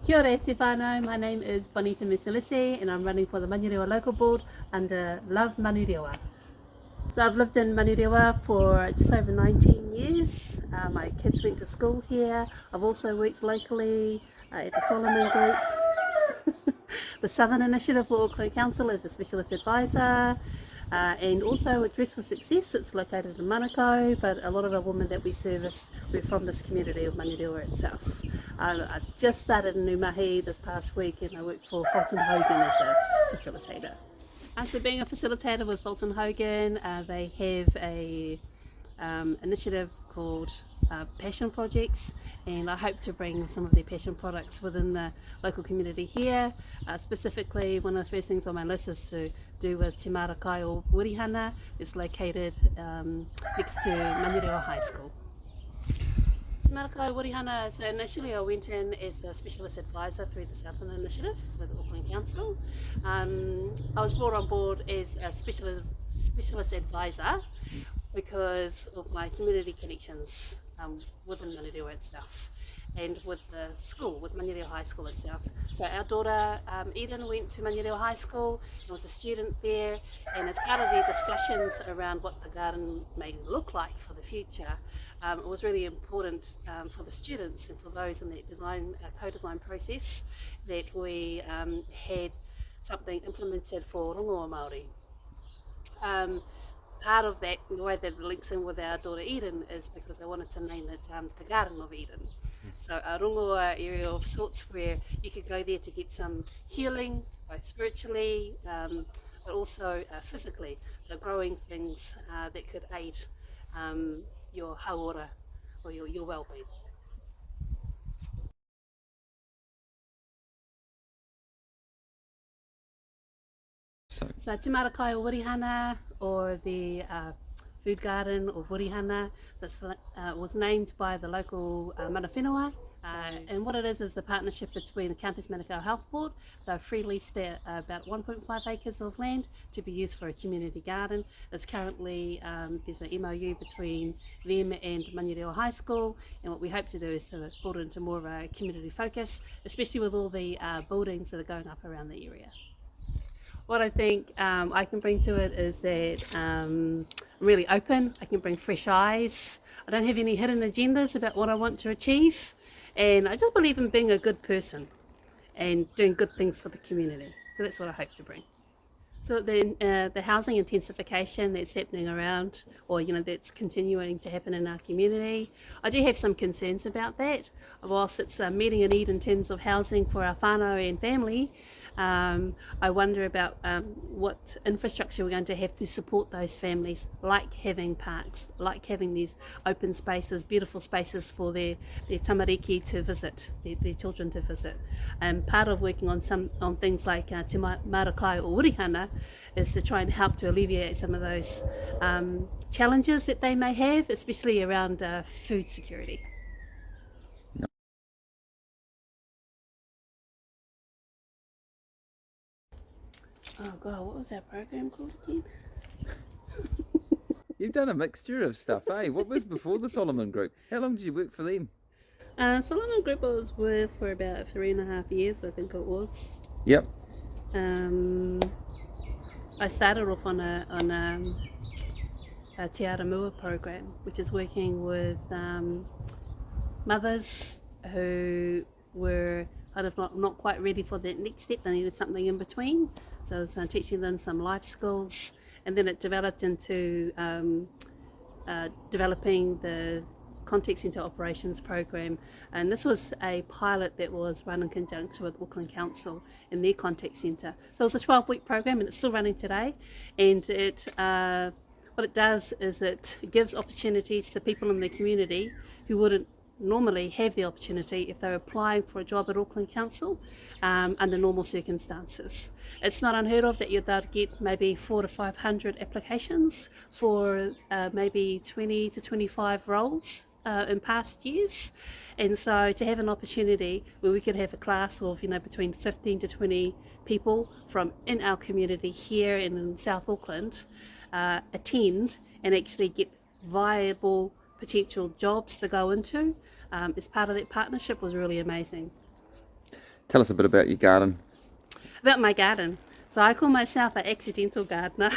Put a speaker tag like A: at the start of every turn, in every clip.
A: Kia ora te whānau, my name is Bonita Misilisi and I'm running for the Manurewa local board under Love Manurewa. So I've lived in Manurewa for just over 19 years. My kids went to school here. I've also worked locally at the Solomon Group, the Southern Initiative for Auckland Council as a specialist advisor. And also with Dress for Success, it's located in Manukau, but a lot of the women that we service, we're from this community of Manurewa itself. I just started in Numahi this past week and I work for Fulton Hogan as a facilitator. So being a facilitator with Fulton Hogan, they have a initiative called Passion Projects, and I hope to bring some of their passion products within the local community here. Specifically, one of the first things on my list is to do with Te Marakai o Wirihana. It's located next to Manurewa High School. Te Marakai o Wirihana, so initially I went in as a specialist advisor through the Southern Initiative with Auckland Council. I was brought on board as a specialist advisor because of my community connections within Manurewa itself and with the school, with Manurewa High School itself. So our daughter Eden went to Manurewa High School and was a student there, and as part of their discussions around what the garden may look like for the future, it was really important for the students and for those in that design co-design process that we had something implemented for rongoa Māori. Part of that, the way that it links in with our daughter Eden, is because I wanted to name it the Garden of Eden. So a rongoa area of sorts where you could go there to get some healing, both spiritually, but also physically. So growing things that could aid your hauora or your well-being. So Te Marakai o Wirihana, or the food garden of Wirihana, was named by the local mana whenua. And what it is a partnership between the Counties Manukau Health Board. They've free leased about 1.5 acres of land to be used for a community garden. It's currently, there's an MOU between them and Manurewa High School, and what we hope to do is to build it into more of a community focus, especially with all the buildings that are going up around the area. What I think I can bring to it is that I'm really open. I can bring fresh eyes. I don't have any hidden agendas about what I want to achieve, and I just believe in being a good person and doing good things for the community. So that's what I hope to bring. So the housing intensification that's happening around, or that's continuing to happen in our community, I do have some concerns about that. Whilst it's meeting a need in terms of housing for our whānau and family, I wonder about what infrastructure we're going to have to support those families, like having parks, like having these open spaces, beautiful spaces for their tamariki to visit, their children to visit. And part of working on things like Te Marakai o Wirihana is to try and help to alleviate some of those challenges that they may have, especially around food security. Oh God, what was that program called again?
B: You've done a mixture of stuff, eh? What was before the Solomon Group? How long did you work for them?
A: Solomon Group I was with for about 3.5 years, I think it was.
B: Yep.
A: I started off on a Te Aramua program, which is working with mothers who were kind of not quite ready for that next step. They needed something in between. So I was teaching them some life skills, and then it developed into developing the contact centre operations program, and this was a pilot that was run in conjunction with Auckland Council in their contact centre. So it was a 12-week program, and it's still running today. And what it does is it gives opportunities to people in the community who wouldn't normally have the opportunity if they're applying for a job at Auckland Council under normal circumstances. It's not unheard of that they'll get maybe 400 to 500 applications for maybe 20 to 25 roles in past years, and so to have an opportunity where we could have a class of between 15 to 20 people from in our community here and in South Auckland attend and actually get viable potential jobs to go into as part of that partnership was really amazing.
B: Tell us a bit about your garden.
A: About my garden. So I call myself an accidental gardener.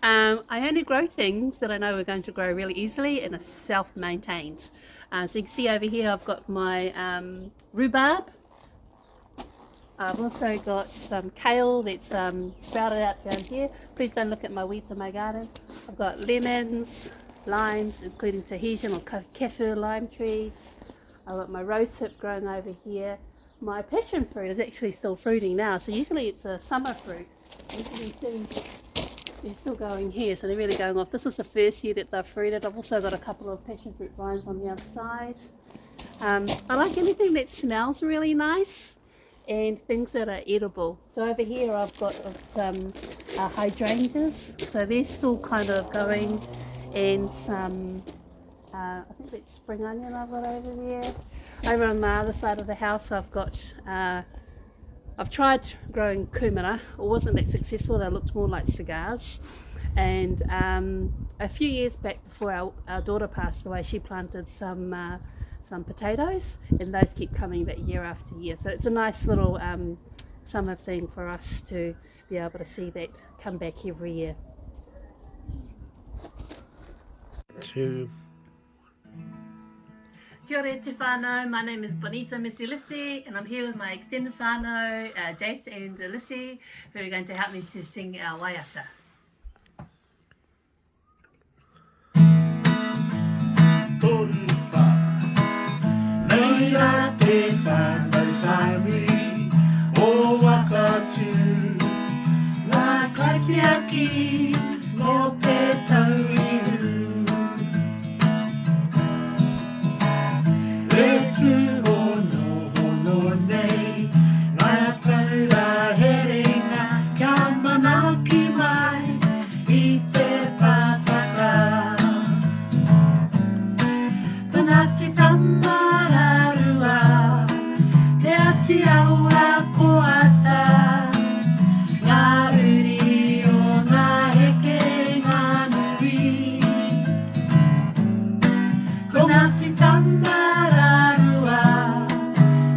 A: I only grow things that I know are going to grow really easily and are self-maintained. So you can see over here I've got my rhubarb. I've also got some kale that's sprouted out down here. Please don't look at my weeds in my garden. I've got lemons, limes, including Tahitian or kaffir lime trees. I've got my rosehip growing over here. My passion fruit is actually still fruiting now, so usually it's a summer fruit. As you can see, they're still going here, so they're really going off. This is the first year that they've fruited. I've also got a couple of passion fruit vines on the other side. I like anything that smells really nice and things that are edible. So over here I've got some hydrangeas, so they're still kind of going, and some I think that's spring onion I've got over there. Over on the other side of the house I've got, I've tried growing kumara. It wasn't that successful, they looked more like cigars. And a few years back before our daughter passed away, she planted some potatoes, and those keep coming back year after year. So it's a nice little summer thing for us to be able to see that come back every year. Kia ora te whānau, my name is Bonita Misilisi, and I'm here with my extended whānau, Jace and Lissy, who are going to help me to sing our waiata.
C: Neira te whānau whānui, o wakatu, ngā kaitiaki, no te tauiru. E tu hono nei, ngā taura herenga, kia manaki mai, I te pātaka. Tanati tamararua, te ati aua koata, ngā uri o ngā heke ngā nui. Tanati tamararua,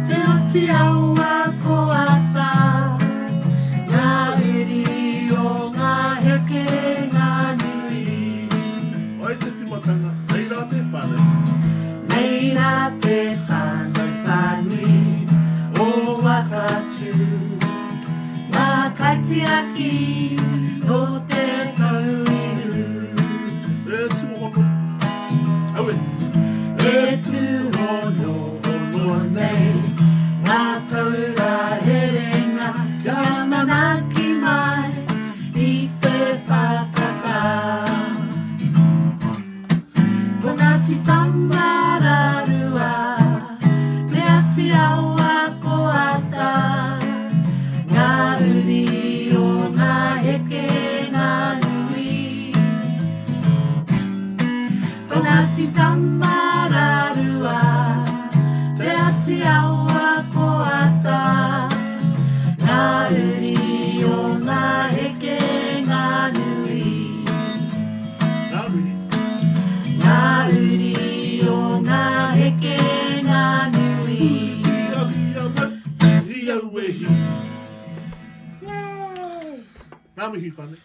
C: te ati aua koata, ngā uri o ngā heke ngā nui. Oi te timatanga, neira te whānau. Neira te whānau whānui, o wakatu, ngā kaitiaki, no te tauiru. E tu hono, aue. E tu hono nei, ngā taura herenga, kia manaki mai, I te whātaka. Ko Ngāti tamararua, te ati aua koata, ngā uri o ngā heke ngā nui. Ko Ngāti tamararua, te ati aua koata, ngā uri o ngā heke ngā nui. Ngā uri o ngā heke ngā nui. Yay!
D: Ngā mihi whānau.